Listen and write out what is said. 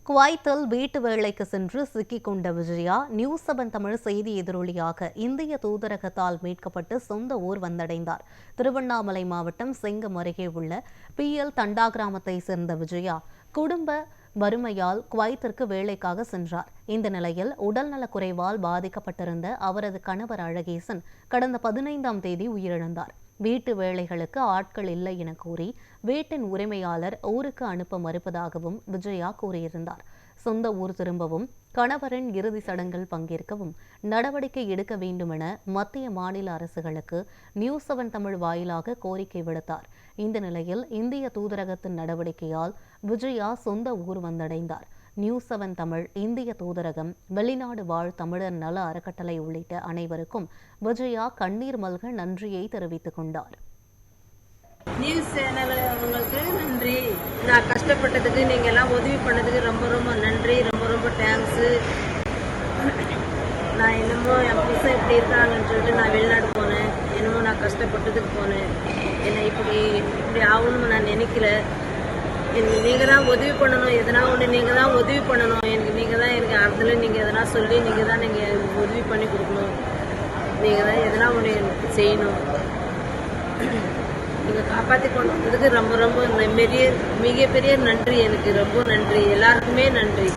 குவைத்தில் வீட்டு வேலைக்கு சென்று சிக்கிக் கொண்ட விஜயா நியூஸ் 7 தமிழ் செய்தி எதிரொலியாக இந்திய தூதரகத்தால் மீட்கப்பட்டு சொந்த ஊர் வந்தடைந்தார். திருவண்ணாமலை மாவட்டம் செங்கம் அருகே உள்ள PL தண்டா கிராமத்தை சேர்ந்த விஜயா குடும்ப வறுமையால் குவைத்திற்கு வேலைக்காக சென்றார். இந்த நிலையில் உடல்நலக்குறைவால் பாதிக்கப்பட்டிருந்த அவரது கணவர் அழகேசன் கடந்த 15ஆம் தேதி உயிரிழந்தார். வீட்டு வேலைகளுக்கு ஆட்கள் இல்லை என கூறி வீட்டின் உரிமையாளர் ஊருக்கு அனுப்ப மறுப்பதாகவும் விஜயா கூறியிருந்தார். சொந்த ஊர் திரும்பவும் கணவரின் இறுதி சடங்கில் பங்கேற்கவும் நடவடிக்கை எடுக்க வேண்டுமென மத்திய மாநில அரசுகளுக்கு நியூஸ் 7 தமிழ் வாயிலாக கோரிக்கை விடுத்தார். இந்த நிலையில் இந்திய தூதரகத்தின் நடவடிக்கையால் விஜயா சொந்த ஊர் வந்தடைந்தார். நியூஸ் 7 தமிழ், இந்திய தூதரகம், வெளிநாடு வாழ் தமிழர் நல அறக்கட்டளை உள்ளிட்ட அனைவருக்கும் விஜயா கண்ணீர் மல்க நன்றியை தெரிவித்துக் கொண்டார். நியூஸ் சேனல் உங்களுக்கு நன்றி. நான் கஷ்டப்பட்டதுக்கு நீங்க எல்லாம் உதவி பண்ணதுக்கு ரொம்ப ரொம்ப நன்றி. ரொம்ப தேங்க்ஸு. நான் என்னமோ என் புருஷன் இப்படி இருக்காங்கன்னு சொல்லிட்டு நான் வெளிநாடு போனேன். என்னமோ நான் கஷ்டப்பட்டதுக்கு போனேன். என்னை இப்படி ஆகணும்னு நான் நினைக்கல. எனக்கு நீங்கள் தான் உதவி பண்ணணும். எதனா ஒன்று நீங்கள் தான் உதவி பண்ணணும். நீங்கள் தான் எனக்கு அதில் நீங்கள் எதனா சொல்லி நீங்கள் தான் நீங்கள் உதவி பண்ணி கொடுக்கணும். நீங்கள் தான் எதனா ஒன்று எனக்கு செய்யணும். நீங்கள் காப்பாற்றி கொண்டு வந்ததுக்கு ரொம்ப மிகப்பெரிய நன்றி. எனக்கு ரொம்ப நன்றி. எல்லாருக்குமே நன்றி.